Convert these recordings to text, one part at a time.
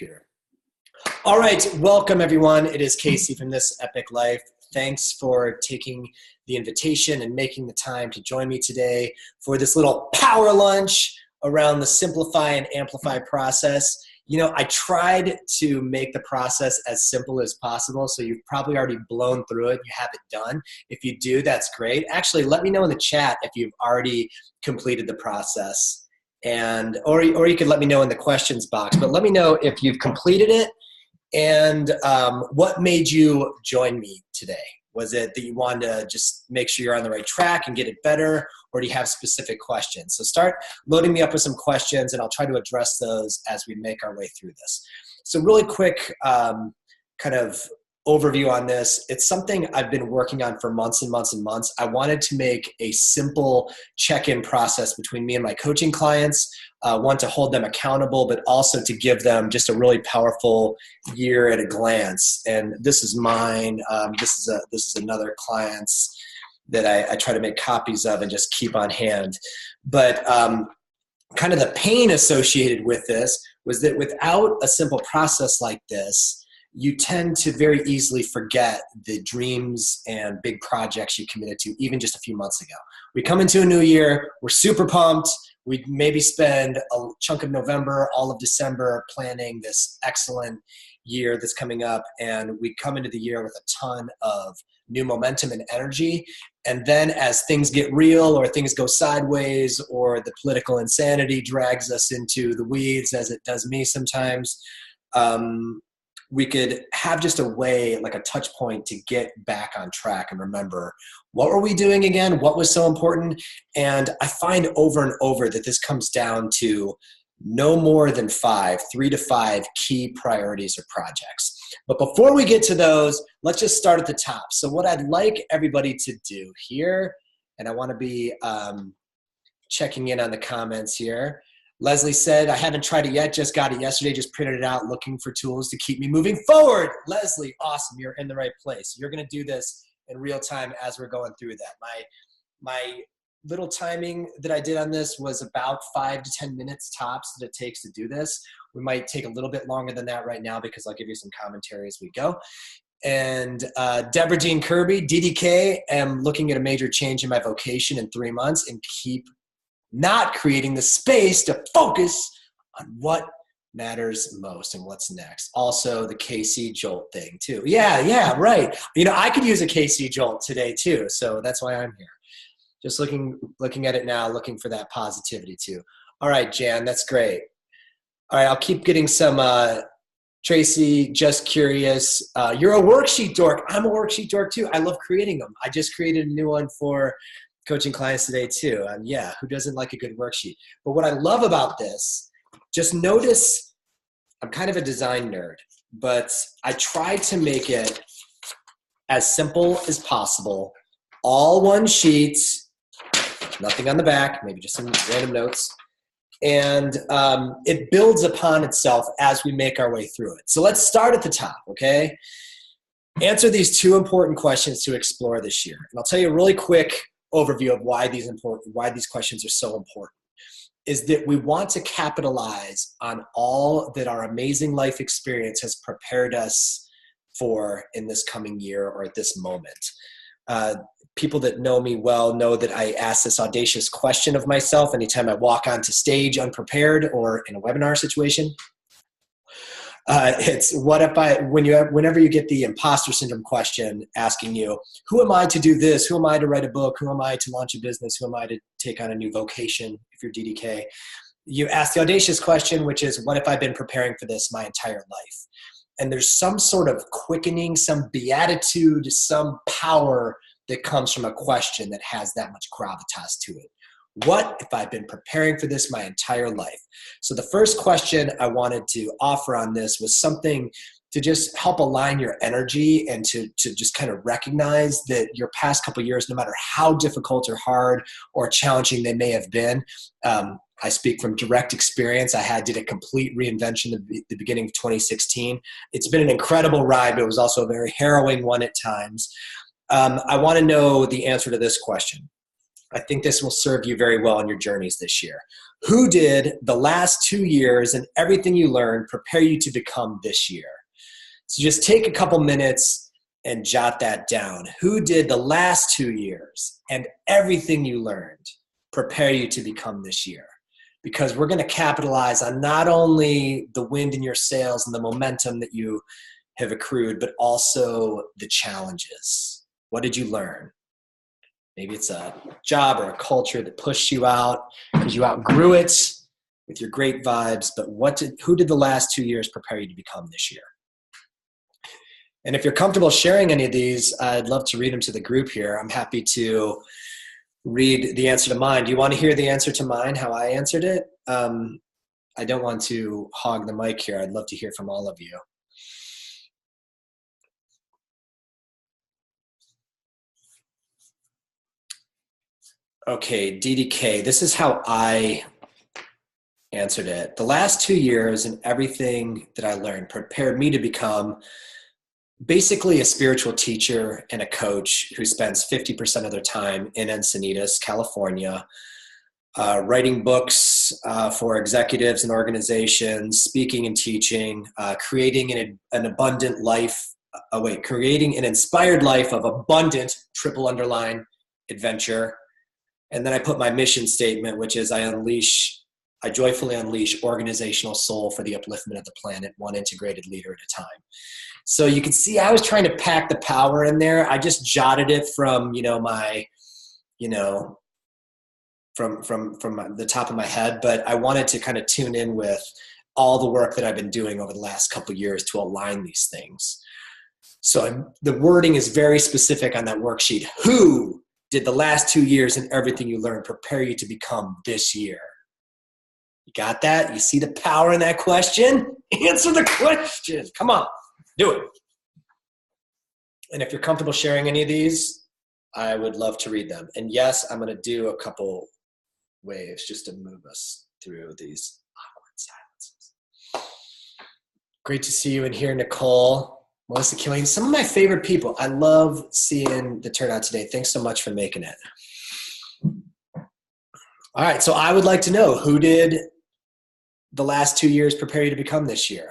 computer. All right, welcome everyone. It is Casey from This Epic Life. Thanks for taking the invitation and making the time to join me today for this little power lunch around the simplify and amplify process. You know, I tried to make the process as simple as possible, so you've probably already blown through it. You have it done. If you do, that's great. Actually, let me know in the chat if you've already completed the process, or you could let me know in the questions box. But let me know if you've completed it and what made you join me today. Was it that you wanted to just make sure you're on the right track and get it better, or do you have specific questions? So start loading me up with some questions, and I'll try to address those as we make our way through this. So really quick kind of overview on this. It's something I've been working on for months and months and months. I wanted to make a simple check-in process between me and my coaching clients, one to hold them accountable, but also to give them just a really powerful year at a glance. And this is mine. This is another client's that I try to make copies of and just keep on hand. But kind of the pain associated with this was that without a simple process like this, you tend to very easily forget the dreams and big projects you committed to even just a few months ago. We come into a new year, we're super pumped. We maybe spend a chunk of November, all of December planning this excellent year that's coming up, and we come into the year with a ton of new momentum and energy. And then as things get real or things go sideways or the political insanity drags us into the weeds, as it does me sometimes, we could have just a way, like a touch point to get back on track and remember, what were we doing again? What was so important? And I find over and over that this comes down to no more than 3 to 5 key priorities or projects. But before we get to those, let's just start at the top. So what I'd like everybody to do here, and I want to be checking in on the comments here. Leslie said, I haven't tried it yet, just got it yesterday, just printed it out, looking for tools to keep me moving forward. Leslie, awesome, you're in the right place. You're gonna do this in real time as we're going through that. My little timing that I did on this was about 5 to 10 minutes tops that it takes to do this. We might take a little bit longer than that right now because I'll give you some commentary as we go. And Deborah Jean Kirby, DDK, am looking at a major change in my vocation in 3 months and keep not creating the space to focus on what matters most and what's next. Also the KC Jolt thing too. Yeah, right. You know, I could use a KC Jolt today too. So that's why I'm here. Just looking at it now, looking for that positivity too. All right, Jan, that's great. All right, I'll keep getting some, Tracy, just curious. You're a worksheet dork. I'm a worksheet dork too. I love creating them. I just created a new one for coaching clients today too. And yeah, who doesn't like a good worksheet? But what I love about this, just notice I'm kind of a design nerd, but I try to make it as simple as possible. All one sheet, nothing on the back, maybe just some random notes. And it builds upon itself as we make our way through it. So let's start at the top, okay? Answer these 2 important questions to explore this year. And I'll tell you a really quick overview of why these questions are so important. Is that we want to capitalize on all that our amazing life experience has prepared us for in this coming year or at this moment. People that know me well know that I ask this audacious question of myself anytime I walk onto stage unprepared or in a webinar situation. It's whenever you get the imposter syndrome question asking you, who am I to do this? Who am I to write a book? Who am I to launch a business? Who am I to take on a new vocation if you're DDK? You ask the audacious question, which is, what if I've been preparing for this my entire life? And there's some sort of quickening, some beatitude, some power that comes from a question that has that much gravitas to it. What if I've been preparing for this my entire life? So the first question I wanted to offer on this was something to just help align your energy and to just kind of recognize that your past couple of years, no matter how difficult or hard or challenging they may have been, I speak from direct experience. I did a complete reinvention at the beginning of 2016. It's been an incredible ride, but it was also a very harrowing one at times. I want to know the answer to this question. I think this will serve you very well in your journeys this year. Who did the last 2 years and everything you learned prepare you to become this year? So just take a couple minutes and jot that down. Who did the last 2 years and everything you learned prepare you to become this year? Because we're going to capitalize on not only the wind in your sails and the momentum that you have accrued, but also the challenges. What did you learn? Maybe it's a job or a culture that pushed you out because you outgrew it with your great vibes, but who did the last 2 years prepare you to become this year? And if you're comfortable sharing any of these, I'd love to read them to the group here. I'm happy to read the answer to mine. Do you want to hear the answer to mine, how I answered it? I don't want to hog the mic here. I'd love to hear from all of you. Okay, DDK, this is how I answered it. The last 2 years and everything that I learned prepared me to become basically a spiritual teacher and a coach who spends 50% of their time in Encinitas, California, writing books for executives and organizations, speaking and teaching, creating an abundant life, creating an inspired life of abundant, triple underline, adventure. And then I put my mission statement, which is I joyfully unleash organizational soul for the upliftment of the planet, one integrated leader at a time. So you can see I was trying to pack the power in there. I just jotted it from, from the top of my head, but I wanted to kind of tune in with all the work that I've been doing over the last couple of years to align these things. So the wording is very specific on that worksheet. Who did the last 2 years and everything you learned prepare you to become this year? You got that? You see the power in that question? Answer the question. Come on, do it. And if you're comfortable sharing any of these, I would love to read them. And yes, I'm going to do a couple waves just to move us through these awkward silences. Great to see you in here, Nicole, Melissa Killian, some of my favorite people. I love seeing the turnout today. Thanks so much for making it. All right, so I would like to know, who did the last 2 years prepare you to become this year?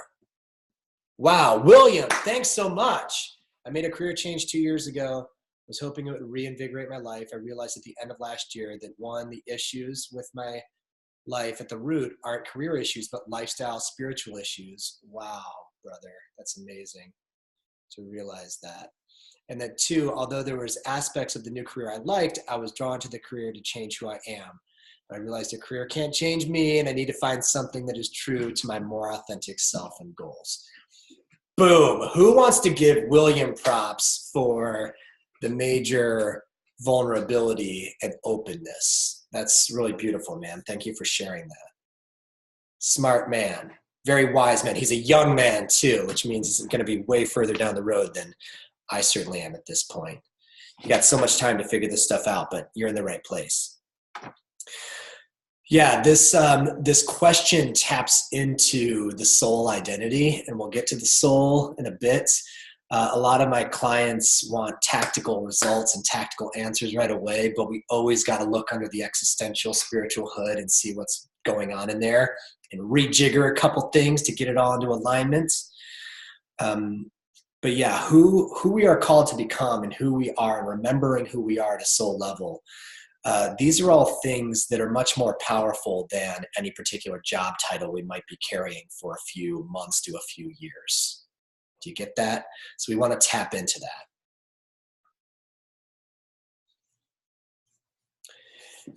Wow, William, thanks so much. I made a career change 2 years ago. Was hoping it would reinvigorate my life. I realized at the end of last year that the issues with my life at the root aren't career issues, but lifestyle, spiritual issues. Wow, brother, that's amazing to realize that. And that 2, although there was aspects of the new career I liked, I was drawn to the career to change who I am. I realized a career can't change me, and I need to find something that is true to my more authentic self and goals. Boom. Who wants to give William props for the major vulnerability and openness? That's really beautiful, man. Thank you for sharing that. Smart man. Very wise man. He's a young man too, which means he's going to be way further down the road than I certainly am at this point. You got so much time to figure this stuff out, but you're in the right place. Yeah, this question taps into the soul identity, and we'll get to the soul in a bit. A lot of my clients want tactical results and tactical answers right away, but we always got to look under the existential spiritual hood and see what's going on in there and rejigger a couple things to get it all into alignment. But yeah, who we are called to become and who we are, and remembering who we are at a soul level. These are all things that are much more powerful than any particular job title we might be carrying for a few months to a few years. Do you get that? So we want to tap into that.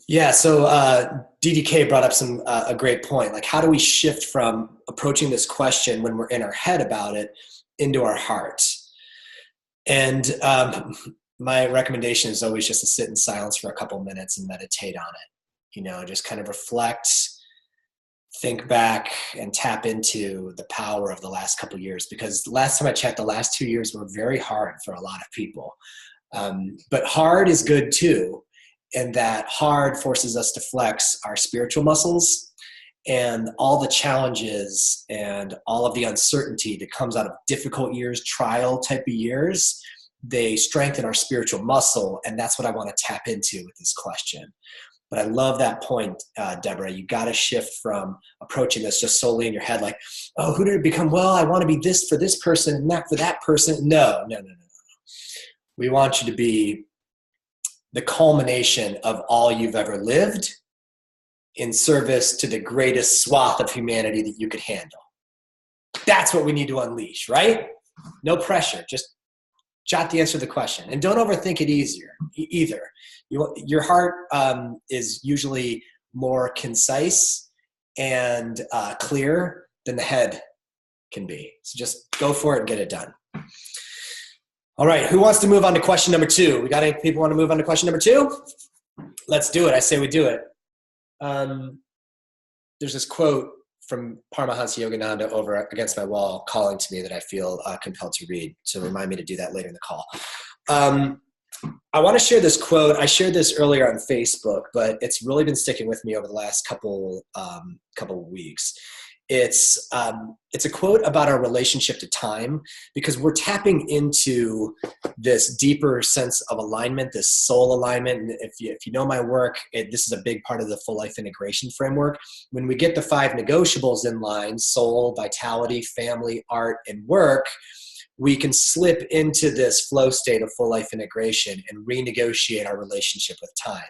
Yeah, so DDK brought up a great point. Like, how do we shift from approaching this question when we're in our head about it into our heart? And my recommendation is always just to sit in silence for a couple minutes and meditate on it. Just kind of reflect, think back, and tap into the power of the last couple of years. Because last time I checked, the last 2 years were very hard for a lot of people. But hard is good too. And that hard forces us to flex our spiritual muscles, and all the challenges and all of the uncertainty that comes out of difficult years, trial type of years, they strengthen our spiritual muscle. And that's what I want to tap into with this question. But I love that point, Deborah. You got to shift from approaching this just solely in your head, like, oh, who did it become? Well, I want to be this for this person and that for that person. No. We want you to be the culmination of all you've ever lived in service to the greatest swath of humanity that you could handle. That's what we need to unleash, right? No pressure. Just jot the answer to the question. And don't overthink it either. Your heart is usually more concise and clear than the head can be. So just go for it and get it done. All right, who wants to move on to question number 2? We got any people want to move on to question number 2? Let's do it. I say we do it. There's this quote from Paramahansa Yogananda over against my wall calling to me that I feel compelled to read. So remind me to do that later in the call. I want to share this quote. I shared this earlier on Facebook, but it's really been sticking with me over the last couple of weeks. It's a quote about our relationship to time, because we're tapping into this deeper sense of alignment, this soul alignment. And if you know my work, this is a big part of the full life integration framework. When we get the 5 negotiables in line, soul, vitality, family, art, and work, we can slip into this flow state of full life integration and renegotiate our relationship with time.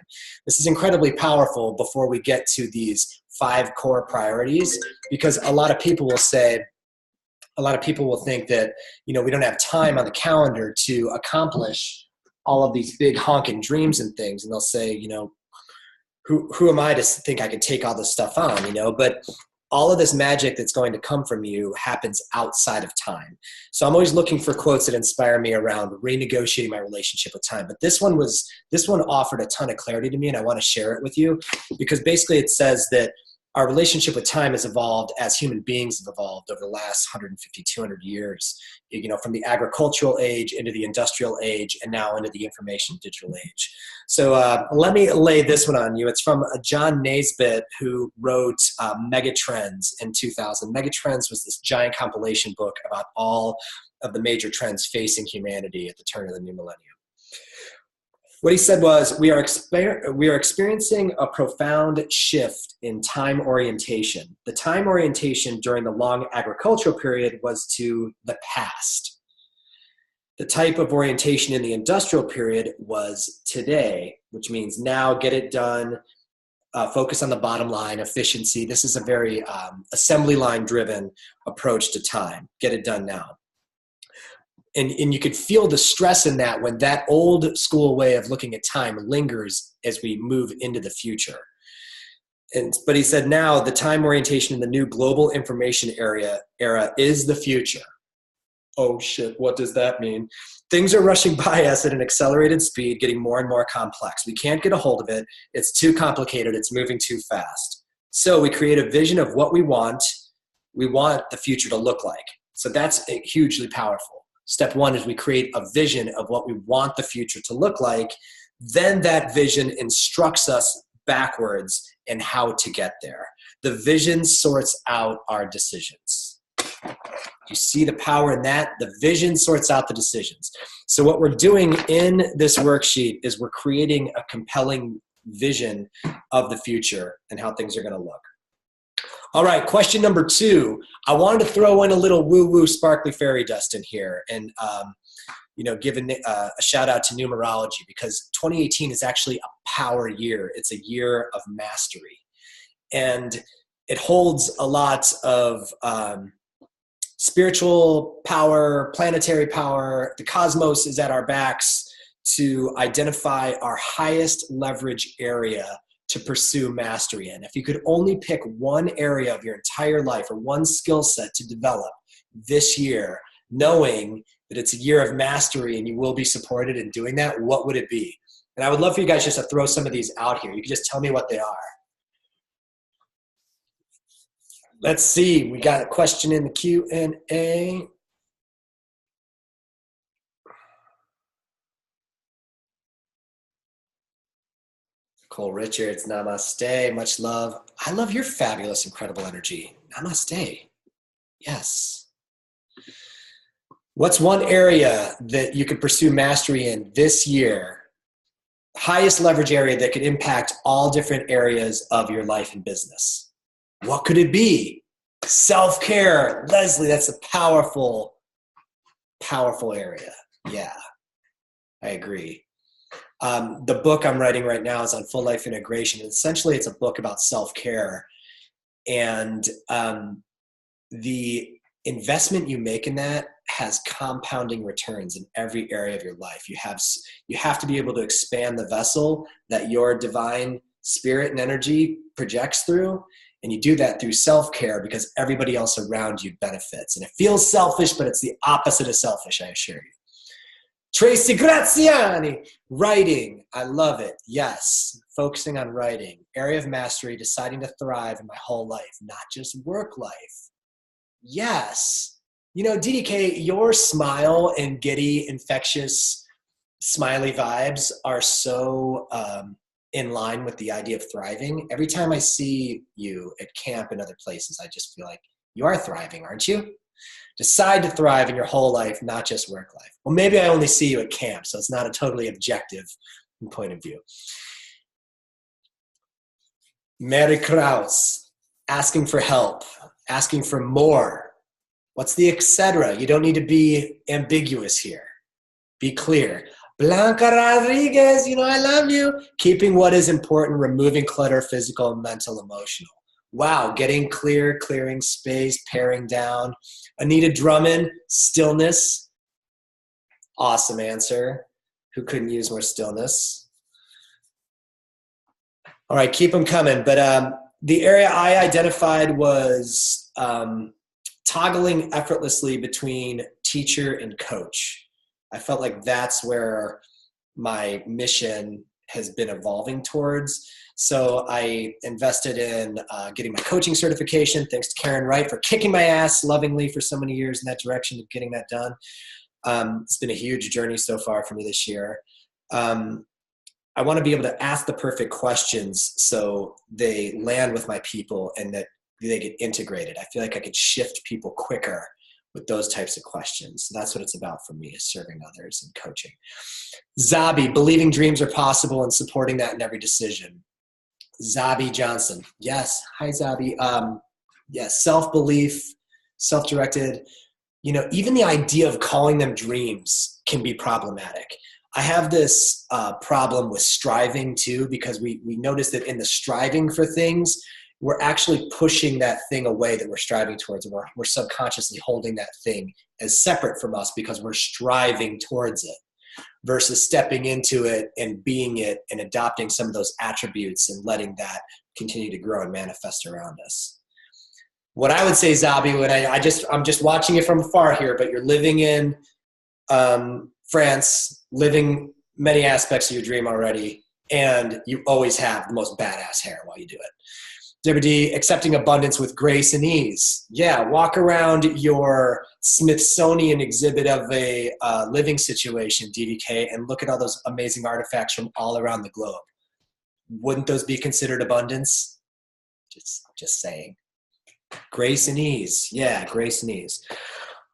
This is incredibly powerful before we get to these 5 core priorities, because a lot of people will think that, we don't have time on the calendar to accomplish all of these big honking dreams and things. And they'll say, who am I to think I can take all this stuff on, but all of this magic that's going to come from you happens outside of time. So I'm always looking for quotes that inspire me around renegotiating my relationship with time. But this one offered a ton of clarity to me, and I want to share it with you, because basically it says that our relationship with time has evolved as human beings have evolved over the last 150, 200 years, from the agricultural age into the industrial age and now into the information digital age. So let me lay this one on you. It's from John Naisbitt, who wrote Megatrends in 2000. Megatrends was this giant compilation book about all of the major trends facing humanity at the turn of the new millennium. What he said was, we are experiencing a profound shift in time orientation. The time orientation during the long agricultural period was to the past. The type of orientation in the industrial period was today, which means now, get it done, focus on the bottom line, efficiency. This is a very assembly line driven approach to time. Get it done now. And you could feel the stress in that when that old school way of looking at time lingers as we move into the future. But he said now the time orientation in the new global information era is the future. Oh shit, what does that mean? Things are rushing by us at an accelerated speed, getting more and more complex. We can't get a hold of it. It's too complicated. It's moving too fast. So we create a vision of what we want the future to look like. So that's hugely powerful. Step 1 is we create a vision of what we want the future to look like. Then that vision instructs us backwards in how to get there. The vision sorts out our decisions. You see the power in that? The vision sorts out the decisions. So what we're doing in this worksheet is we're creating a compelling vision of the future and how things are going to look. All right, question number 2. I wanted to throw in a little woo-woo sparkly fairy dust in here and, give a shout out to numerology, because 2018 is actually a power year. It's a year of mastery. And it holds a lot of spiritual power, planetary power. The cosmos is at our backs to identify our highest leverage area to pursue mastery in. If you could only pick one area of your entire life or one skill set to develop this year, knowing that it's a year of mastery and you will be supported in doing that, what would it be? And I would love for you guys just to throw some of these out here. You can just tell me what they are. Let's see. We got a question in the Q&A. Cole Richards, namaste, much love. I love your fabulous, incredible energy. Namaste. Yes. What's one area that you could pursue mastery in this year? Highest leverage area that could impact all different areas of your life and business. What could it be? Self-care. Leslie, that's a powerful, powerful area. Yeah, I agree. The book I'm writing right now is on full life integration. Essentially, it's a book about self-care. And the investment you make in that has compounding returns in every area of your life. You have to be able to expand the vessel that your divine spirit and energy projects through. And you do that through self-care because everybody else around you benefits. And it feels selfish, but it's the opposite of selfish, I assure you. Tracy Graziani, writing. I love it. Yes. Focusing on writing. Area of mastery, deciding to thrive in my whole life, not just work life. Yes. You know, DDK, your smile and giddy, infectious, smiley vibes are so in line with the idea of thriving. Every time I see you at camp and other places, I just feel like you are thriving, aren't you? Decide to thrive in your whole life, not just work life. Well, maybe I only see you at camp, so it's not a totally objective point of view. Mary Krause, asking for help, asking for more. What's the etc.? You don't need to be ambiguous here. Be clear. Blanca Rodriguez, you know I love you. Keeping what is important, removing clutter, physical, mental, emotional. Wow, getting clear, clearing space, paring down. Anita Drummond, stillness. Awesome answer. Who couldn't use more stillness? All right, keep them coming. But the area I identified was toggling effortlessly between teacher and coach. I felt like that's where my mission has been evolving towards. So I invested in getting my coaching certification, thanks to Karen Wright for kicking my ass lovingly for so many years in that direction of getting that done. It's been a huge journey so far for me this year. I want to be able to ask the perfect questions so they land with my people and that they get integrated. I feel like I could shift people quicker with those types of questions. So that's what it's about for me, is serving others and coaching. Zabi, believing dreams are possible and supporting that in every decision. Zabi Johnson. Yes. Hi, Zabi. Yes. Self-belief, self-directed. You know, even the idea of calling them dreams can be problematic. I have this problem with striving too, because we notice that in the striving for things, we're actually pushing that thing away that we're striving towards, and we're subconsciously holding that thing as separate from us because we're striving towards it, versus stepping into it and being it and adopting some of those attributes and letting that continue to grow and manifest around us. What I would say, Zabi, when I'm just watching it from afar here, but you're living in France, living many aspects of your dream already, and you always have the most badass hair while you do it. WD, accepting abundance with grace and ease. Yeah, walk around your Smithsonian exhibit of a living situation, DDK, and look at all those amazing artifacts from all around the globe. Wouldn't those be considered abundance? Just saying. Grace and ease. Yeah, grace and ease.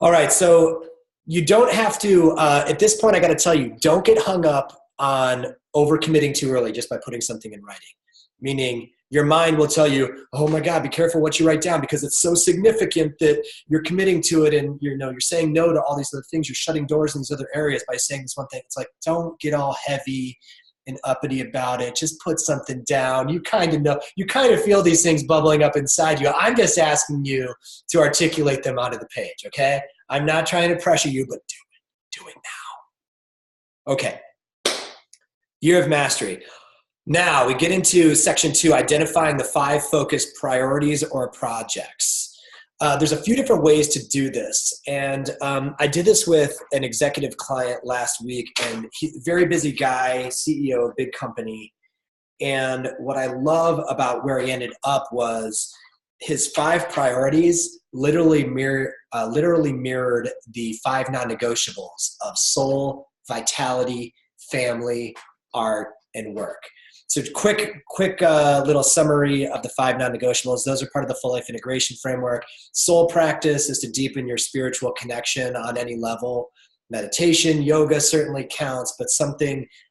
All right, so you don't have to, at this point, I got to tell you, don't get hung up on overcommitting too early just by putting something in writing. Meaning, your mind will tell you, oh my God, be careful what you write down because it's so significant that you're committing to it, and you're saying no to all these other things. You're shutting doors in these other areas by saying this one thing. It's like, don't get all heavy and uppity about it. Just put something down. You kind of know, you kind of feel these things bubbling up inside you. I'm just asking you to articulate them onto the page, okay? I'm not trying to pressure you, but do it now. Okay. Year of mastery. Now we get into section 2, identifying the 5 focused priorities or projects. There's a few different ways to do this. And I did this with an executive client last week, and he's a very busy guy, CEO of a big company. And what I love about where he ended up was his 5 priorities literally mirrored the 5 non-negotiables of soul, vitality, family, art, and work. So quick little summary of the 5 non-negotiables. Those are part of the full life integration framework. Soul practice is to deepen your spiritual connection on any level. Meditation, yoga certainly counts, but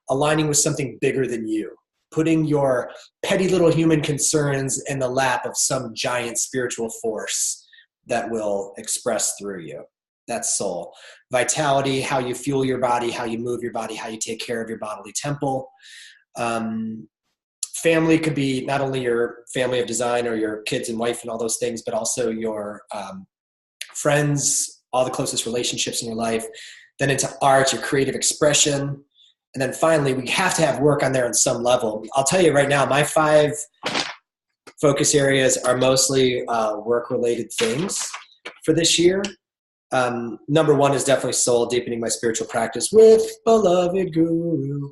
aligning with something bigger than you. Putting your petty little human concerns in the lap of some giant spiritual force that will express through you. That's soul. Vitality, how you fuel your body, how you move your body, how you take care of your bodily temple. Family could be not only your family of design or your kids and wife and all those things, but also your friends, all the closest relationships in your life. Then into art, your creative expression. And then finally, we have to have work on there on some level. I'll tell you right now, my 5 focus areas are mostly work-related things for this year. Number 1 is definitely soul, deepening my spiritual practice with beloved guru.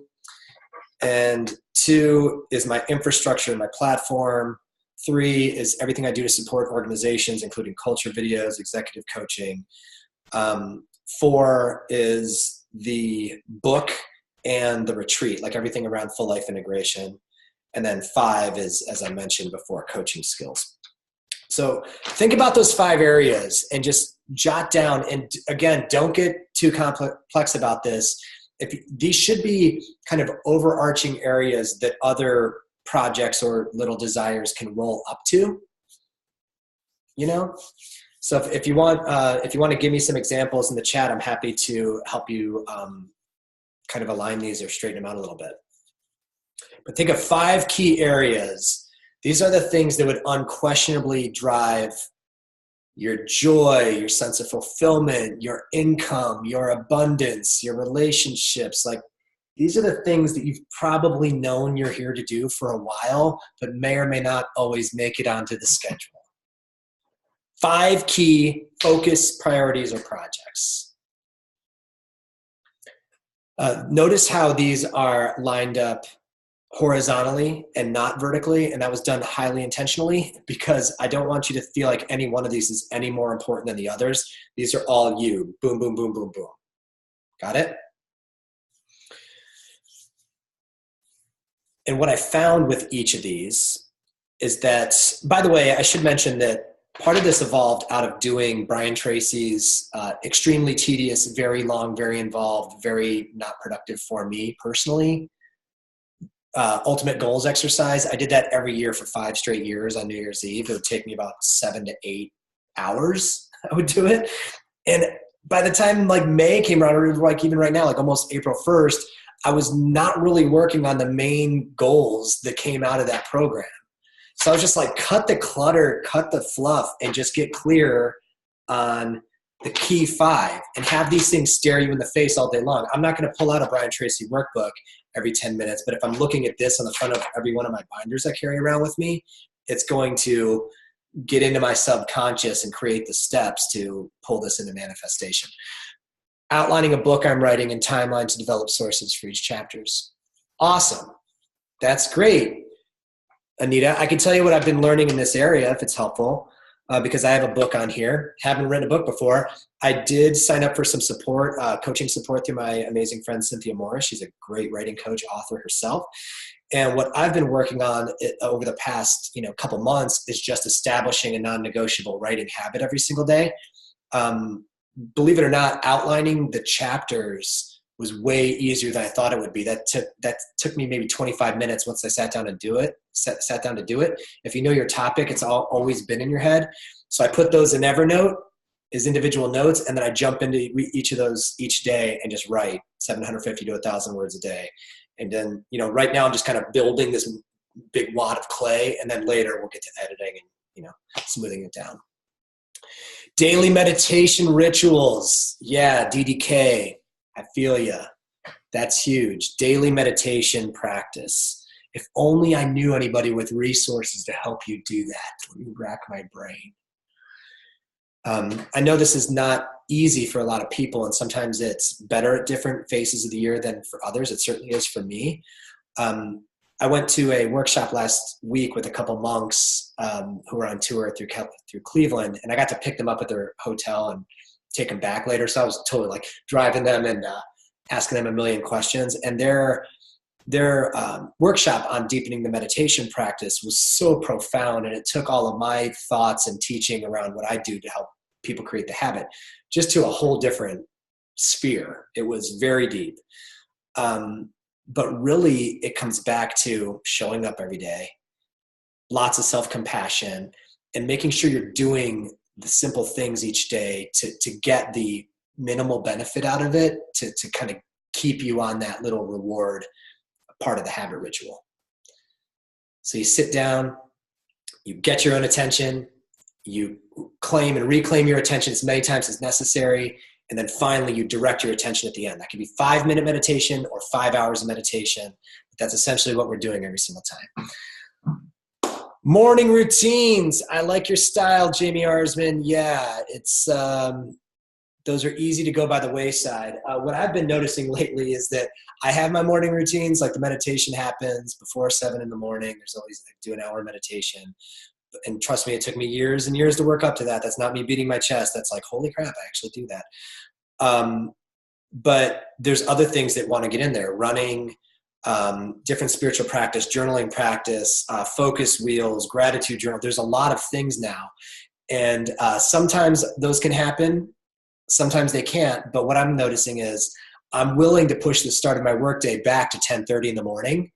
And 2 is my infrastructure and my platform. 3 is everything I do to support organizations, including culture videos, executive coaching. 4 is the book and the retreat, like everything around full life integration. And then 5 is, as I mentioned before, coaching skills. So think about those 5 areas and just jot down. And again, don't get too complex about this. These should be kind of overarching areas that other projects or little desires can roll up to, you know? So if you want to give me some examples in the chat, I'm happy to help you kind of align these or straighten them out a little bit. But think of 5 key areas. These are the things that would unquestionably drive your joy, your sense of fulfillment, your income, your abundance, your relationships. Like, these are the things that you've probably known you're here to do for a while, but may or may not always make it onto the schedule. 5 key focus priorities or projects. Notice how these are lined up horizontally and not vertically, and that was done highly intentionally because I don't want you to feel like any one of these is any more important than the others. These are all you. Boom, boom, boom, boom, boom. Got it? And what I found with each of these is that, by the way, I should mention that part of this evolved out of doing Brian Tracy's extremely tedious, very long, very involved, very not productive for me personally, ultimate goals exercise. I did that every year for 5 straight years on New Year's Eve. It would take me about 7 to 8 hours. I would do it. And by the time like May came around, or like even right now, like almost April 1st, I was not really working on the main goals that came out of that program. So I was just like, cut the clutter, cut the fluff, and just get clear on the key 5 and have these things stare you in the face all day long. I'm not going to pull out a Brian Tracy workbook every 10 minutes, but if I'm looking at this on the front of every one of my binders I carry around with me, it's going to get into my subconscious and create the steps to pull this into manifestation. Outlining a book I'm writing and timeline to develop sources for each chapters. Awesome. That's great. Anita, I can tell you what I've been learning in this area if it's helpful, because I have a book on here. Haven't written a book before. I did sign up for some support, coaching support through my amazing friend Cynthia Morris. She's a great writing coach, author herself. And what I've been working on over the past couple months is just establishing a non-negotiable writing habit every single day. Believe it or not, outlining the chapters was way easier than I thought it would be. That took me maybe 25 minutes once I sat down to do it. If you know your topic, it's always been in your head. So I put those in Evernote as individual notes, and then I jump into each of those each day and just write 750 to 1,000 words a day. And then, right now I'm just kind of building this big wad of clay, and then later we'll get to editing and, smoothing it down. Daily meditation rituals. Yeah, DDK. I feel ya. That's huge. Daily meditation practice. If only I knew anybody with resources to help you do that. Let me rack my brain. I know this is not easy for a lot of people, and sometimes it's better at different phases of the year than for others. It certainly is for me. I went to a workshop last week with a couple monks who were on tour through Cleveland, and I got to pick them up at their hotel and take them back later. So I was totally like driving them and asking them a million questions. And their their workshop on deepening the meditation practice was so profound, and it took all of my thoughts and teaching around what I do to help people create the habit just to a whole different sphere. It was very deep. But really it comes back to showing up every day, lots of self-compassion, and making sure you're doing the simple things each day to get the minimal benefit out of it, to kind of keep you on that little reward part of the habit ritual. So you sit down, you get your own attention, you claim and reclaim your attention as many times as necessary, and then finally you direct your attention at the end. That could be 5-minute meditation or 5 hours of meditation. But that's essentially what we're doing every single time. Morning routines. I like your style, Jamie Arsman. Yeah, it's those are easy to go by the wayside. What I've been noticing lately is that I have my morning routines, like the meditation happens before 7 in the morning. There's always like do an hour meditation. And trust me, it took me years and years to work up to that. That's not me beating my chest. That's like, holy crap, I actually do that. But there's other things that want to get in there. Running, different spiritual practice, journaling practice, focus wheels, gratitude journal. There's a lot of things now. And sometimes those can happen. Sometimes they can't. But what I'm noticing is I'm willing to push the start of my workday back to 10:30 in the morning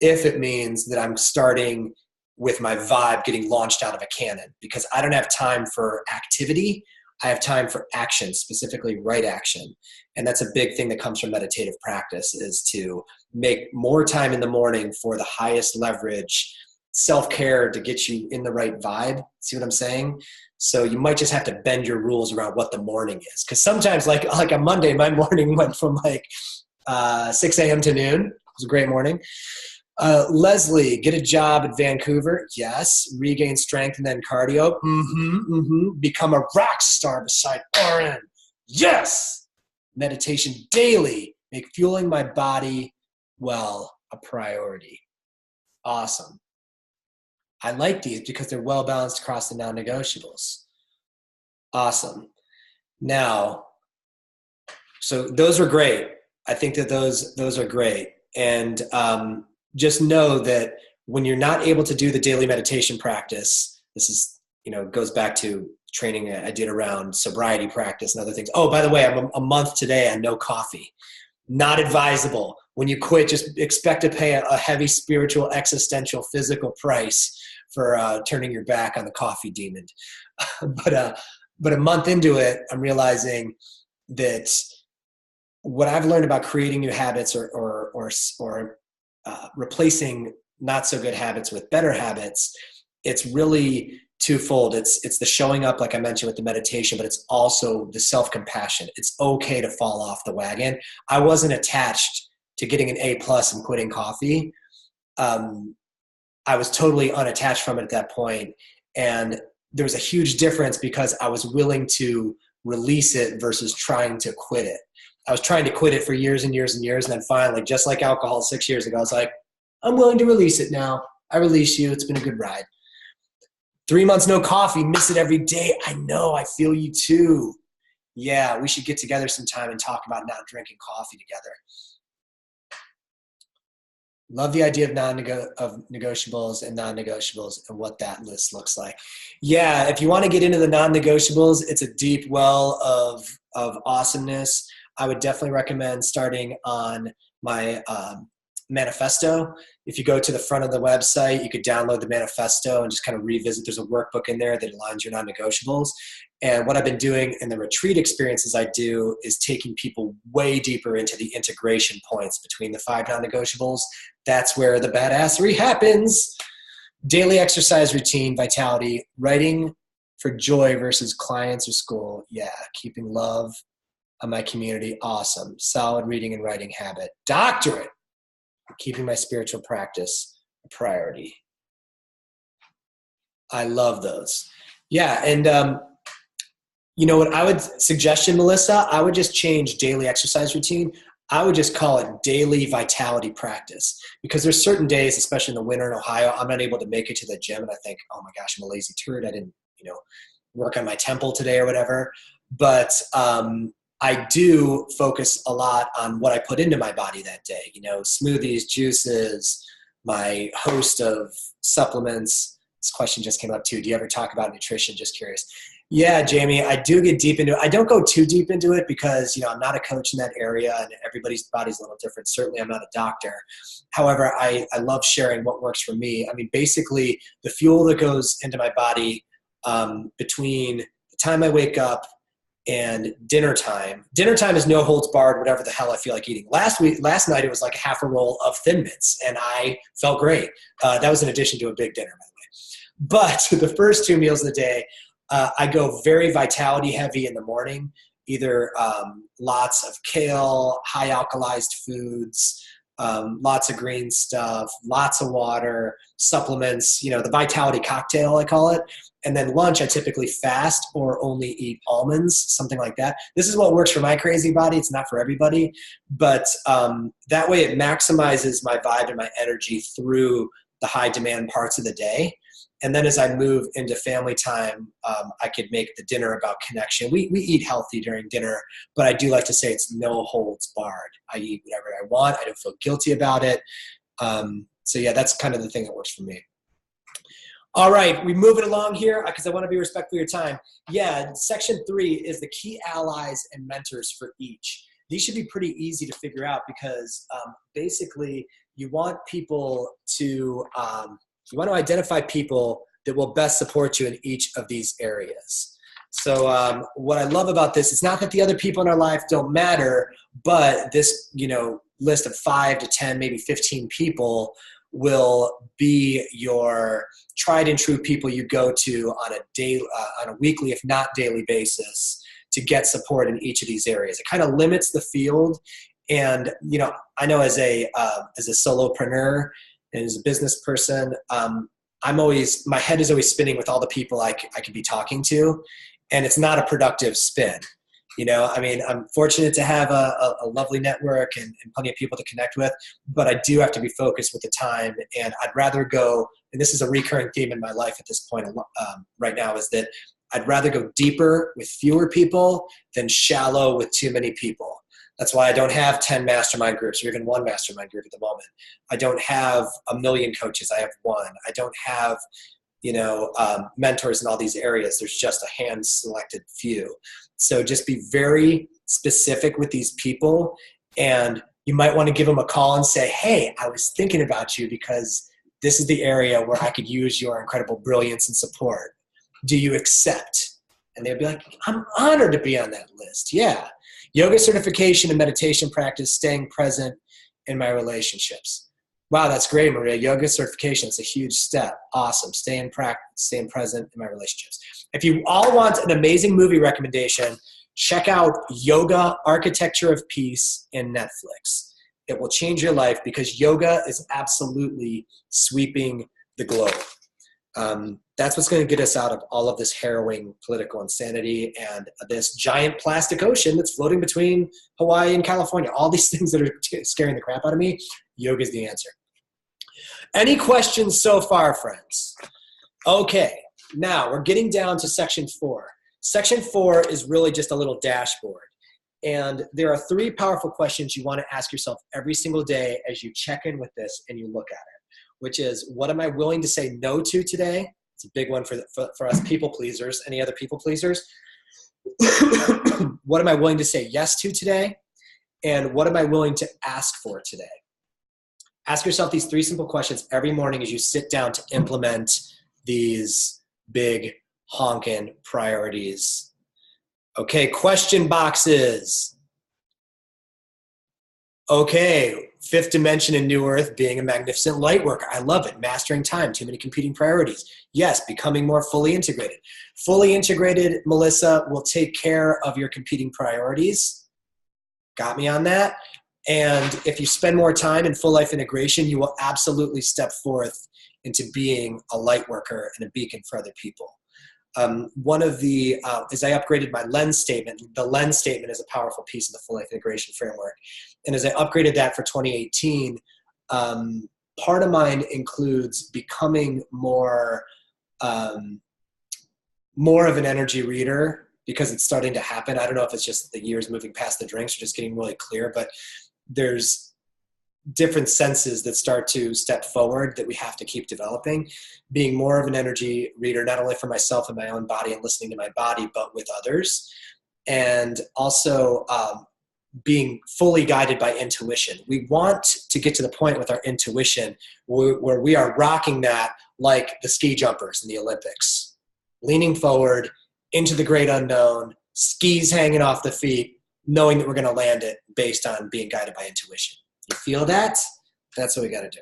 if it means that I'm starting with my vibe getting launched out of a cannon, because I don't have time for activity. I have time for action, specifically right action. And that's a big thing that comes from meditative practice, is to make more time in the morning for the highest leverage self-care to get you in the right vibe. See what I'm saying? So you might just have to bend your rules around what the morning is. Because sometimes like on Monday, my morning went from like 6 a.m. to noon. It was a great morning. Leslie, get a job at Vancouver. Yes. Regain strength and then cardio. Become a rock star beside RN. Yes. Meditation daily. Make fueling my body well a priority. Awesome. I like these because they're well balanced across the non-negotiables. Awesome. Now, so those are great. I think that those are great. And just know that when you're not able to do the daily meditation practice, this is, goes back to training I did around sobriety practice and other things. Oh, by the way, I'm a month today on no coffee. Not advisable. When you quit, just expect to pay a heavy spiritual, existential, physical price for turning your back on the coffee demon. But a month into it, I'm realizing that what I've learned about creating new habits or replacing not so good habits with better habits, it's really twofold. It's the showing up, like I mentioned with the meditation, but it's also the self-compassion. It's okay to fall off the wagon. I wasn't attached to getting an A+ and quitting coffee. I was totally unattached from it at that point. And there was a huge difference because I was willing to release it versus trying to quit it. I was trying to quit it for years and years and years. And then finally, just like alcohol 6 years ago, I was like, I'm willing to release it now. I release you. It's been a good ride. 3 months, no coffee, miss it every day. I know, I feel you too. Yeah, we should get together sometime and talk about not drinking coffee together. Love the idea of negotiables and non-negotiables and what that list looks like. Yeah, if you want to get into the non-negotiables, it's a deep well of awesomeness. I would definitely recommend starting on my manifesto. If you go to the front of the website, you could download the manifesto and just kind of revisit. There's a workbook in there that aligns your non-negotiables. And what I've been doing in the retreat experiences I do is taking people way deeper into the integration points between the 5 non-negotiables. That's where the badassery happens. Daily exercise routine, vitality, writing for joy versus clients or school. Yeah, keeping love on my community. Awesome. Solid reading and writing habit. Doctorate. Keeping my spiritual practice a priority. I love those. Yeah, and you know what I would suggest you, Melissa? I would just change daily exercise routine. I would just call it daily vitality practice, because there's certain days, especially in the winter in Ohio, I'm not able to make it to the gym and I think, oh my gosh, I'm a lazy turd. I didn't, work on my temple today or whatever. But I do focus a lot on what I put into my body that day, smoothies, juices, my host of supplements. This question just came up too. Do you ever talk about nutrition? Just curious. Yeah, Jamie, I do get deep into it. I don't go too deep into it because, I'm not a coach in that area and everybody's body's a little different. Certainly I'm not a doctor. However, I love sharing what works for me. I mean, basically the fuel that goes into my body between the time I wake up and dinner time. Dinner time is no holds barred, whatever the hell I feel like eating. Last night it was like half a roll of Thin Mints and I felt great. That was in addition to a big dinner, by the way. But the first 2 meals of the day, I go very vitality heavy in the morning, either lots of kale, high alkalized foods, lots of green stuff, lots of water, supplements, the vitality cocktail, I call it. And then lunch, I typically fast or only eat almonds, something like that. This is what works for my crazy body. It's not for everybody. But that way it maximizes my vibe and my energy through the high demand parts of the day. And then as I move into family time, I could make the dinner about connection. We eat healthy during dinner, but I do like to say it's no holds barred. I eat whatever I want. I don't feel guilty about it. So yeah, that's kind of the thing that works for me. All right, we're moving along here because I want to be respectful of your time. Yeah, section 3 is the key allies and mentors for each. These should be pretty easy to figure out because basically you want people to, you want to identify people that will best support you in each of these areas. So what I love about this, it's not that the other people in our life don't matter, but this, list of 5 to 10, maybe 15 people will be your tried and true people you go to on a weekly, if not daily basis to get support in each of these areas. It kind of limits the field. And, I know as a solopreneur and as a business person, my head is always spinning with all the people I could be talking to, and it's not a productive spin. I'm fortunate to have a lovely network and plenty of people to connect with, but I do have to be focused with the time. And I'd rather go, and this is a recurring theme in my life at this point right now, is that I'd rather go deeper with fewer people than shallow with too many people. That's why I don't have 10 mastermind groups or even 1 mastermind group at the moment. I don't have 1 million coaches. I have 1. I don't have, mentors in all these areas. There's just a hand-selected few. So just be very specific with these people, and you might want to give them a call and say, hey, I was thinking about you because this is the area where I could use your incredible brilliance and support. Do you accept? And they'll be like, I'm honored to be on that list. Yeah. Yoga certification and meditation practice, staying present in my relationships. Wow, that's great, Maria. Yoga certification, it's a huge step. Awesome. Staying present in my relationships. If you all want an amazing movie recommendation, check out Yoga Architecture of Peace in Netflix. It will change your life because yoga is absolutely sweeping the globe. That's what's going to get us out of all of this harrowing political insanity and this giant plastic ocean that's floating between Hawaii and California. All these things that are scaring the crap out of me, yoga is the answer. Any questions so far, friends? Okay, now we're getting down to section 4. Section 4 is really just a little dashboard. And there are 3 powerful questions you want to ask yourself every single day as you check in with this and you look at it, which is, what am I willing to say no to today? It's a big one for us people pleasers. Any other people pleasers? What am I willing to say yes to today? And what am I willing to ask for today? Ask yourself these 3 simple questions every morning as you sit down to implement these big honkin' priorities. Okay, question boxes. Okay, 5th dimension in New Earth, being a magnificent light worker. I love it. Mastering time, too many competing priorities. Yes, becoming more fully integrated. Fully integrated, Melissa, will take care of your competing priorities. Got me on that? And if you spend more time in full life integration, you will absolutely step forth into being a light worker and a beacon for other people. One of the, as I upgraded my lens statement, the lens statement is a powerful piece of the full life integration framework. And as I upgraded that for 2018, part of mine includes becoming more of an energy reader, because it's starting to happen. I don't know if it's just the years moving past the drinks or just getting really clear, but there's different senses that start to step forward that we have to keep developing. Being more of an energy reader, not only for myself and my own body and listening to my body, but with others. And also being fully guided by intuition. We want to get to the point with our intuition where we are rocking that like the ski jumpers in the Olympics, leaning forward into the great unknown, skis hanging off the feet, knowing that we're going to land it based on being guided by intuition. You feel that? That's what we got to do.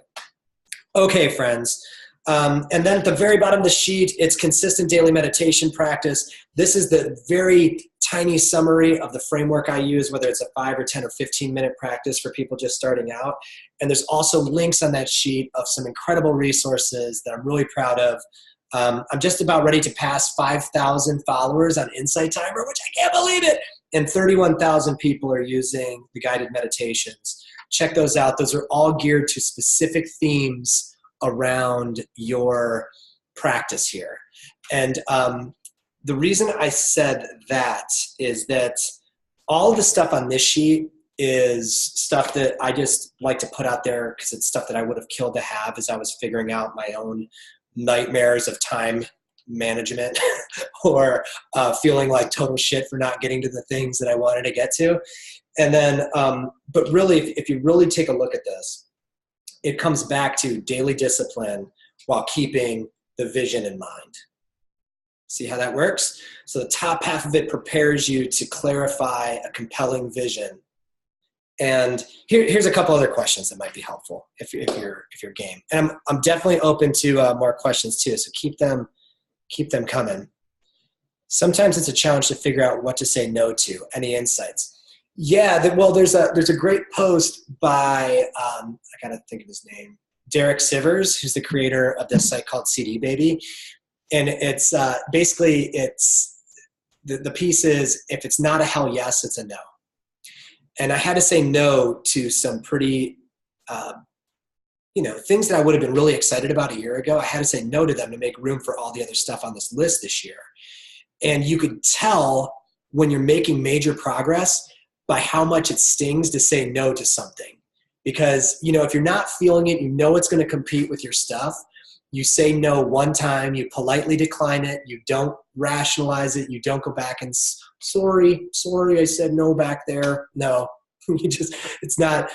Okay, friends. And then at the very bottom of the sheet, it's consistent daily meditation practice. This is the very tiny summary of the framework I use, whether it's a 5 or 10 or 15-minute practice for people just starting out. And there's also links on that sheet of some incredible resources that I'm really proud of. I'm just about ready to pass 5,000 followers on Insight Timer, which I can't believe it. And 31,000 people are using the guided meditations. Check those out. Those are all geared to specific themes around your practice here. And the reason I said that is that all the stuff on this sheet is stuff that I just like to put out there because it's stuff that I would have killed to have as I was figuring out my own nightmares of time management or feeling like total shit for not getting to the things that I wanted to get to. And then, but really, if you really take a look at this, it comes back to daily discipline while keeping the vision in mind. See how that works? So the top half of it prepares you to clarify a compelling vision. And here's a couple other questions that might be helpful if you're game. And I'm definitely open to more questions too. So keep them coming. Sometimes it's a challenge to figure out what to say no to. Any insights? Yeah, well, there's a great post by I gotta think of his name, Derek Sivers, who's the creator of this site called CD Baby, and it's basically the piece is if it's not a hell yes, it's a no. And I had to say no to some pretty things that I would have been really excited about a year ago. I had to say no to them to make room for all the other stuff on this list this year. And you could tell when you're making major progress by how much it stings to say no to something. Because, if you're not feeling it, it's going to compete with your stuff. You say no one time, you politely decline it, you don't rationalize it, you don't go back and sorry, I said no back there. No, it's not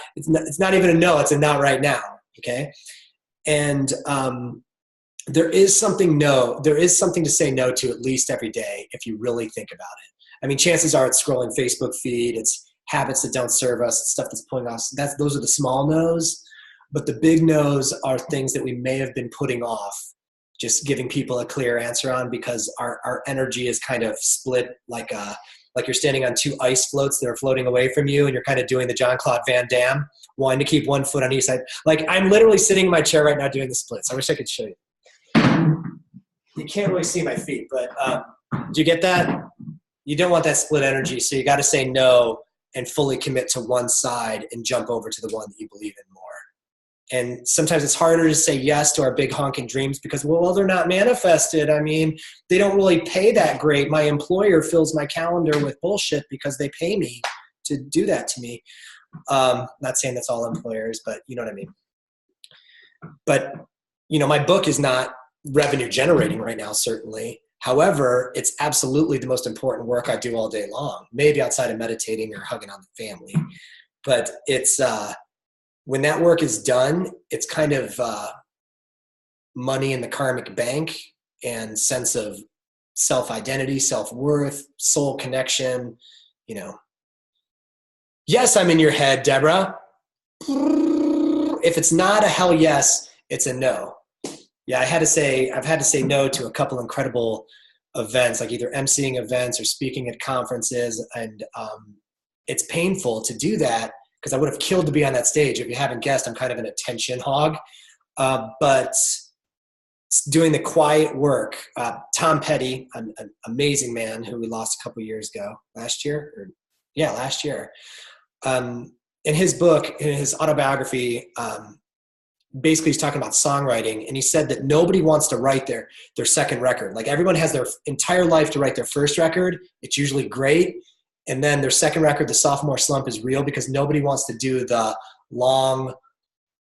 even a no, it's a not right now. Okay. And, there is something to say no to at least every day if you really think about it. I mean, chances are it's scrolling Facebook feed, it's habits that don't serve us, it's stuff that's pulling us. Those are the small no's, but the big no's are things that we may have been putting off, just giving people a clear answer on because our energy is kind of split like you're standing on two ice floats that are floating away from you and you're kind of doing the Jean-Claude Van Damme, wanting to keep one foot on each side. Like I'm literally sitting in my chair right now doing the splits. I wish I could show you. You can't really see my feet, but do you get that? You don't want that split energy, so you got to say no and fully commit to one side and jump over to the one that you believe in more. And sometimes it's harder to say yes to our big honking dreams because, well, they're not manifested. I mean, they don't really pay that great. My employer fills my calendar with bullshit because they pay me to do that to me. Not saying that's all employers, but you know what I mean. But, my book is not revenue generating right now, certainly. However, it's absolutely the most important work I do all day long, maybe outside of meditating or hugging on the family. But it's when that work is done, it's kind of money in the karmic bank and sense of self-identity, self-worth, soul connection, Yes, I'm in your head, Deborah. If it's not a hell yes, it's a no. Yeah, I've had to say no to a couple incredible events, like either emceeing events or speaking at conferences. And it's painful to do that because I would have killed to be on that stage. If you haven't guessed, I'm kind of an attention hog. But doing the quiet work, Tom Petty, an amazing man who we lost a couple years ago, last year. In his book, in his autobiography, basically he's talking about songwriting, and he said that nobody wants to write their second record. Like everyone has their entire life to write their first record. It's usually great. And then their second record, the sophomore slump, is real because nobody wants to do the long,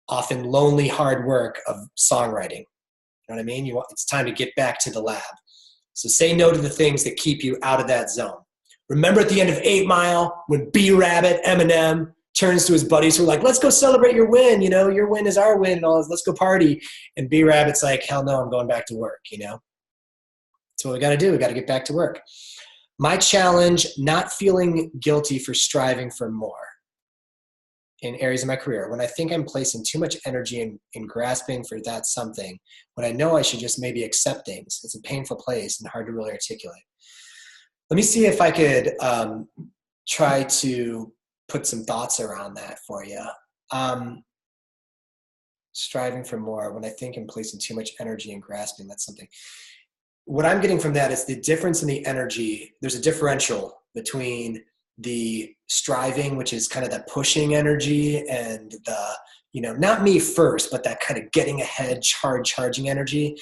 often lonely, hard work of songwriting. You know what I mean? It's time to get back to the lab. So say no to the things that keep you out of that zone. Remember at the end of 8 Mile when B-Rabbit, Eminem, turns to his buddies who are like, let's go celebrate your win. You know, your win is our win and all this. Let's go party. And B-Rabbit's like, hell no, I'm going back to work, you know? That's what we got to do. We got to get back to work. My challenge, not feeling guilty for striving for more in areas of my career. When I think I'm placing too much energy in grasping for that something, when I know I should just maybe accept things. It's a painful place and hard to really articulate. Let me see if I could try to put some thoughts around that for you. Striving for more. When I think I'm placing too much energy in grasping, that's something. What I'm getting from that is the difference in the energy. There's a differential between the striving, which is kind of that pushing energy, and the, you know, not me first, but that kind of getting ahead, charging energy,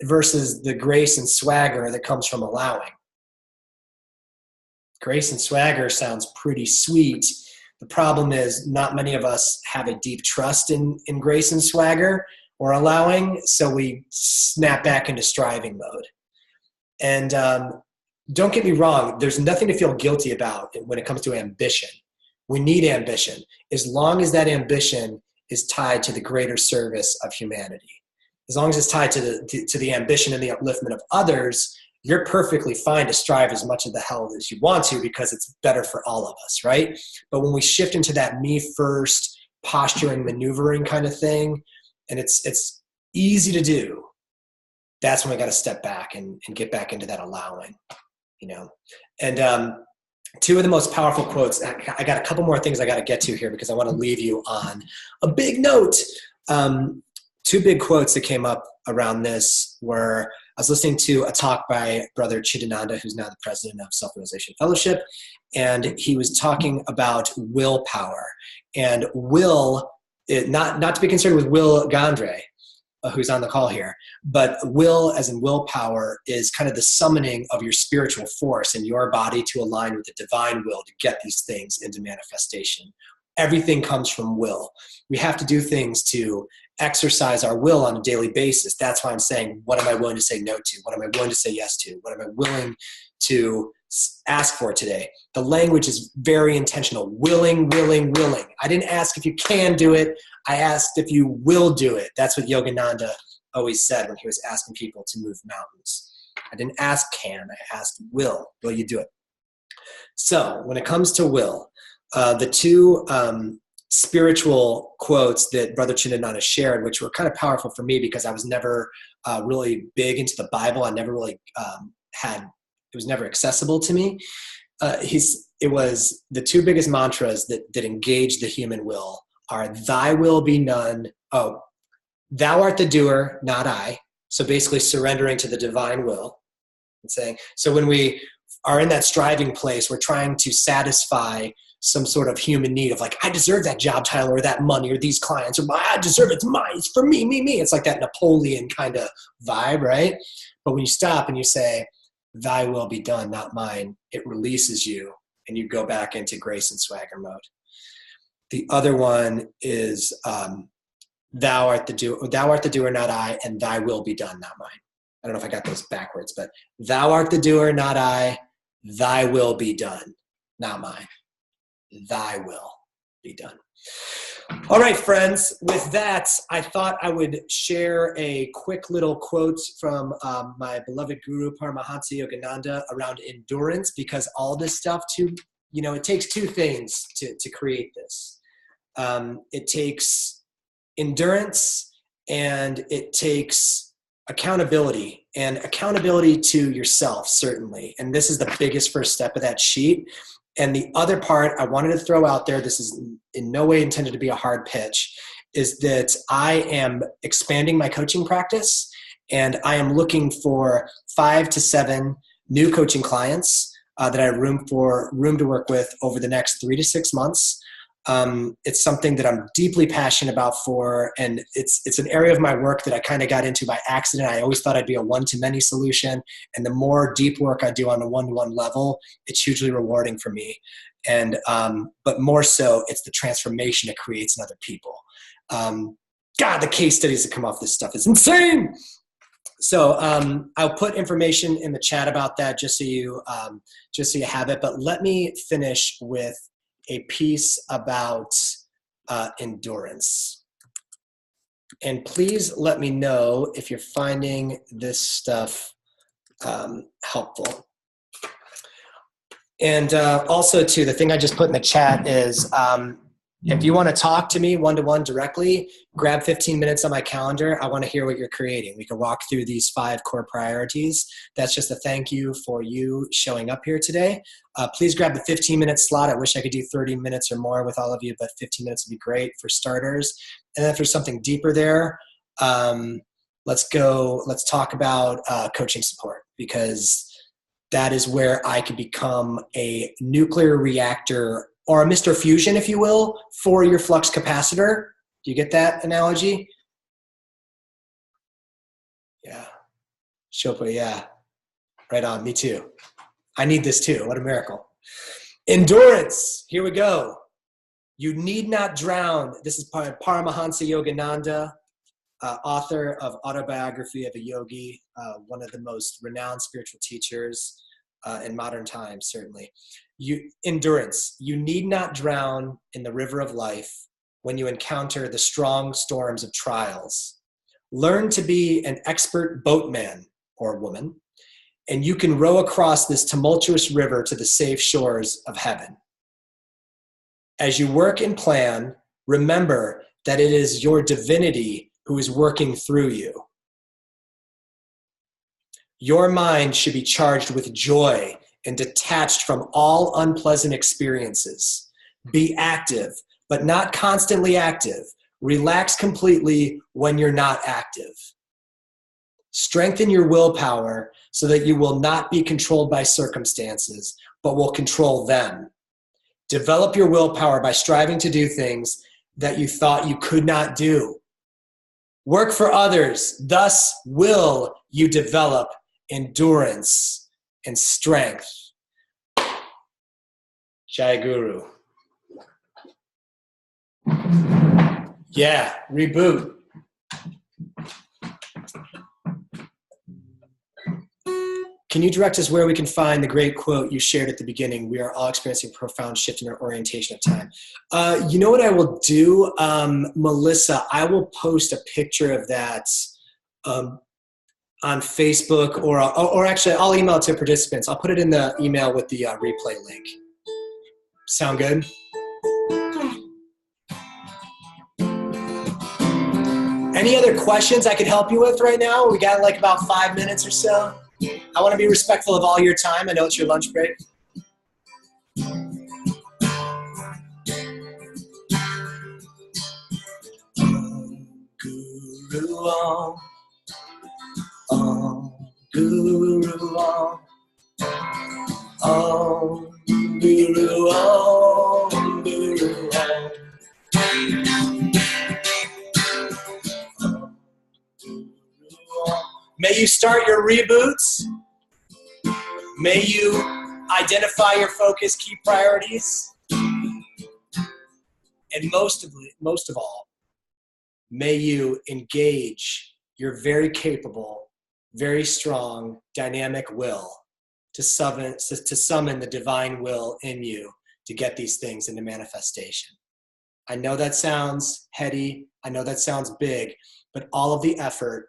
versus the grace and swagger that comes from allowing. Grace and swagger sounds pretty sweet. The problem is not many of us have a deep trust in grace and swagger or allowing, so we snap back into striving mode. And don't get me wrong, there's nothing to feel guilty about when it comes to ambition. We need ambition, as long as that ambition is tied to the greater service of humanity. As long as it's tied to the ambition and the upliftment of others, you're perfectly fine to strive as much of the hell as you want to, because it's better for all of us, right? But when we shift into that me first, posturing, maneuvering kind of thing, and it's easy to do, that's when we got to step back and get back into that allowing, you know. And two of the most powerful quotes, I got a couple more things I got to get to here because I want to leave you on a big note. Two big quotes that came up around this were, I was listening to a talk by Brother Chidananda, who's now the president of Self-Realization Fellowship, and he was talking about willpower. And will, not to be concerned with Will Gondre, who's on the call here, but will, as in willpower, is kind of the summoning of your spiritual force in your body to align with the divine will to get these things into manifestation. Everything comes from will. We have to do things to exercise our will on a daily basis. That's why I'm saying, what am I willing to say no to? What am I willing to say yes to? What am I willing to ask for today? The language is very intentional. Willing, willing, willing. I didn't ask if you can do it. I asked if you will do it. That's what Yogananda always said when he was asking people to move mountains. I didn't ask can, I asked will. Will you do it? So when it comes to will, the two spiritual quotes that Brother Chidananda shared, which were kind of powerful for me because I was never really big into the Bible. I never really it was never accessible to me. It was the two biggest mantras that engage the human will are, thy will be done. Oh, thou art the doer, not I. So basically surrendering to the divine will and saying, so when we are in that striving place, we're trying to satisfy some sort of human need of like, I deserve that job title or that money or these clients, or I deserve it, it's mine, it's for me. It's like that Napoleon kind of vibe, right? But when you stop and you say, thy will be done, not mine, it releases you and you go back into grace and swagger mode. The other one is thou art the doer, not I, and thy will be done, not mine. I don't know if I got those backwards, but thou art the doer, not I, thy will be done, not mine. Thy will be done. All right, friends, with that, I thought I would share a quick little quote from my beloved guru, Paramahansa Yogananda, around endurance, because all this stuff too, you know, it takes two things to create this. It takes endurance and it takes accountability, and accountability to yourself, certainly. And this is the biggest first step of that sheet. And the other part I wanted to throw out there, this is in no way intended to be a hard pitch, is that I am expanding my coaching practice, and I am looking for 5 to 7 new coaching clients that I have room to work with over the next 3 to 6 months. It's something that I'm deeply passionate about and it's an area of my work that I kind of got into by accident. I always thought I'd be a one-to-many solution, and the more deep work I do on a one-to-one level, it's hugely rewarding for me. And but more so, it's the transformation it creates in other people. God, the case studies that come off this stuff is insane. So I'll put information in the chat about that just so you have it. But let me finish with a piece about endurance. And please let me know if you're finding this stuff helpful. And also, too, the thing I just put in the chat is if you want to talk to me one-to-one directly, grab 15 minutes on my calendar. I want to hear what you're creating. We can walk through these 5 core priorities. That's just a thank you for you showing up here today. Please grab the 15-minute slot. I wish I could do 30 minutes or more with all of you, but 15 minutes would be great for starters. And then if there's something deeper there, let's talk about coaching support, because that is where I could become a nuclear reactor or a Mr. Fusion, if you will, for your flux capacitor. Do you get that analogy? Yeah. Shilpa, yeah. Right on, me too. I need this too, what a miracle. Endurance, here we go. You need not drown. This is Paramahansa Yogananda, author of Autobiography of a Yogi, one of the most renowned spiritual teachers in modern times, certainly. Endurance. You need not drown in the river of life when you encounter the strong storms of trials. Learn to be an expert boatman or woman, and you can row across this tumultuous river to the safe shores of heaven. As you work and plan, remember that it is your divinity who is working through you. Your mind should be charged with joy and detached from all unpleasant experiences. Be active, but not constantly active. Relax completely when you're not active. Strengthen your willpower so that you will not be controlled by circumstances, but will control them. Develop your willpower by striving to do things that you thought you could not do. Work for others, thus will you develop endurance and strength. Jai Guru. Yeah, reboot. Can you direct us where we can find the great quote you shared at the beginning? We are all experiencing a profound shift in our orientation of time. You know what I will do, Melissa? I will post a picture of that on Facebook, or actually I'll email it to participants. I'll put it in the email with the replay link. Sound good? Any other questions I could help you with right now? We got like about 5 minutes or so. I want to be respectful of all your time. I know it's your lunch break. Guru Om. Om Guru Om. Om Guru Om Guru Om. May you start your reboots. May you identify your focus, key priorities. And most of all, may you engage your very capable, very strong, dynamic will to summon the divine will in you to get these things into manifestation. I know that sounds heady. I know that sounds big, but all of the effort,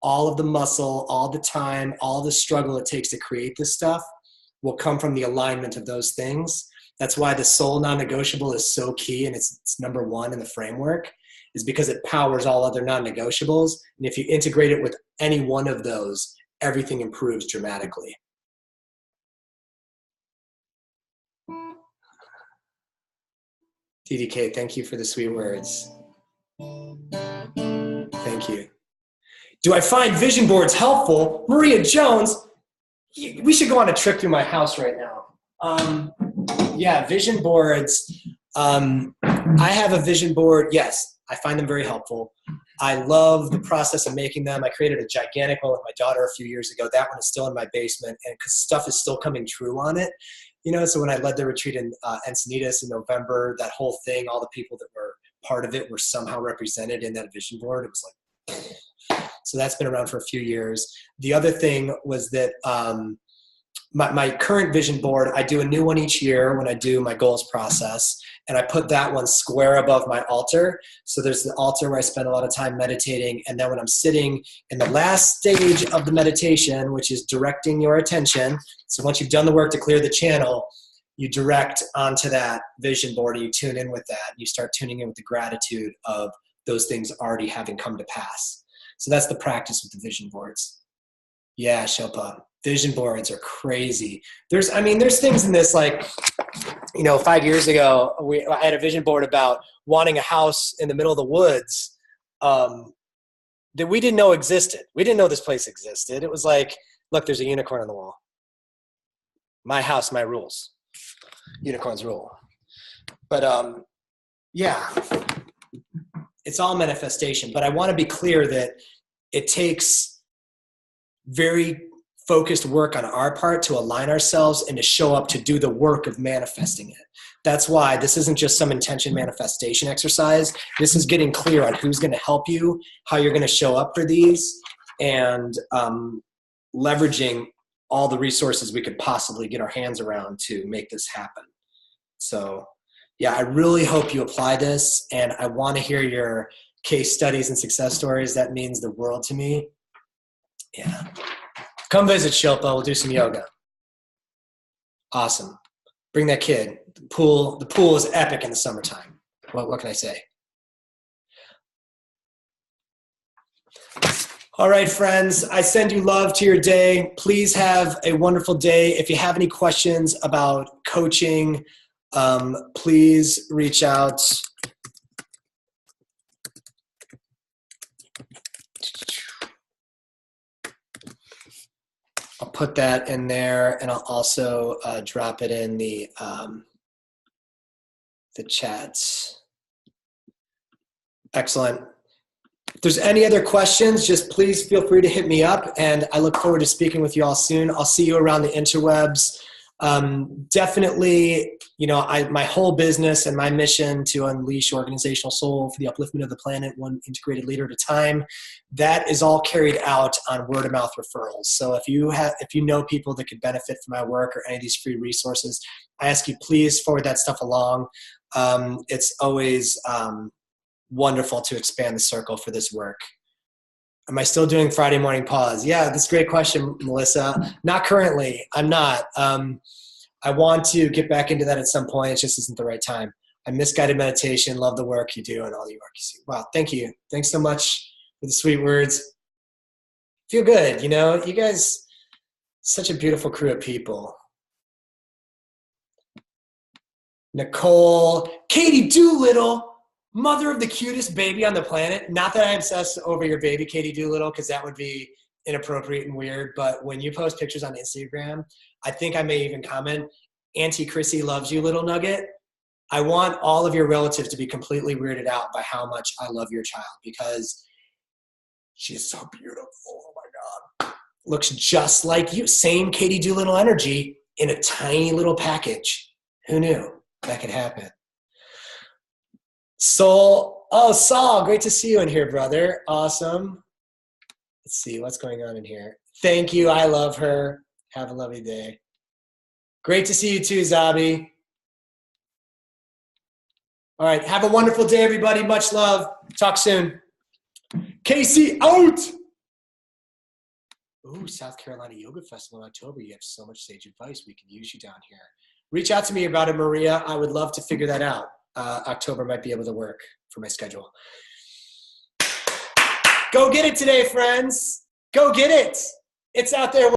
all of the muscle, all the time, all the struggle it takes to create this stuff will come from the alignment of those things. That's why the soul non-negotiable is so key, and it's number one in the framework, is because it powers all other non-negotiables. And if you integrate it with any one of those, everything improves dramatically. DDK, thank you for the sweet words. Thank you. Do I find vision boards helpful? Maria Jones, we should go on a trip through my house right now. Yeah, vision boards. I have a vision board. Yes, I find them very helpful. I love the process of making them. I created a gigantic one with my daughter a few years ago. That one is still in my basement, and because stuff is still coming true on it. So when I led the retreat in Encinitas in November, that whole thing, all the people that were part of it were somehow represented in that vision board. It was like, so that's been around for a few years. The other thing was that my current vision board, I do a new one each year when I do my goals process, and I put that one square above my altar. So there's the altar where I spend a lot of time meditating, and then when I'm sitting in the last stage of the meditation, which is directing your attention, so once you've done the work to clear the channel, you direct onto that vision board, and you tune in with that. You start tuning in with the gratitude of those things already having come to pass. So that's the practice with the vision boards. Yeah, Shilpa. Vision boards are crazy. There's things in this, like, 5 years ago, I had a vision board about wanting a house in the middle of the woods that we didn't know existed. We didn't know this place existed. It was like, look, there's a unicorn on the wall. My house, my rules. Unicorns rule. But yeah, it's all manifestation. But I want to be clear that it takes very focused work on our part to align ourselves and to show up to do the work of manifesting it. That's why this isn't just some intention manifestation exercise. This is getting clear on who's going to help you, how you're going to show up for these, and leveraging all the resources we could possibly get our hands around to make this happen. So yeah, I really hope you apply this, and I want to hear your case studies and success stories. That means the world to me. Yeah. Come visit Shilpa. We'll do some yoga. Awesome. Bring that kid. The pool is epic in the summertime. What can I say? All right, friends. I send you love to your day. Please have a wonderful day. If you have any questions about coaching, please reach out. I'll put that in there, and I'll also drop it in the chats. Excellent. If there's any other questions, just please feel free to hit me up, and I look forward to speaking with you all soon. I'll see you around the interwebs. Definitely, my whole business and my mission to unleash organizational soul for the upliftment of the planet, one integrated leader at a time, that is all carried out on word of mouth referrals. So if you know people that could benefit from my work or any of these free resources, I ask you please forward that stuff along. It's always wonderful to expand the circle for this work. Am I still doing Friday morning pause? Yeah, that's a great question, Melissa. Not currently. I'm not. I want to get back into that at some point. It just isn't the right time. I miss guided meditation. Love the work you do and all the work you see. Wow, thank you. Thanks so much for the sweet words. Feel good, you guys, such a beautiful crew of people. Nicole, Katie Doolittle, mother of the cutest baby on the planet. Not that I obsess over your baby, Katie Doolittle, because that would be inappropriate and weird. But when you post pictures on Instagram, I think I may even comment, Auntie Chrissy loves you, little nugget. I want all of your relatives to be completely weirded out by how much I love your child, because she's so beautiful. Oh my God. Looks just like you. Same Katie Doolittle energy in a tiny little package. Who knew that could happen? Saul, great to see you in here, brother. Awesome. Let's see what's going on in here. Thank you. I love her. Have a lovely day. Great to see you too, Zabi. All right. Have a wonderful day, everybody. Much love. Talk soon. Casey out. Ooh, South Carolina Yoga Festival in October. You have so much sage advice. We could use you down here. Reach out to me about it, Maria. I would love to figure that out. October might be able to work for my schedule. Go get it today, friends. Go get it. It's out there.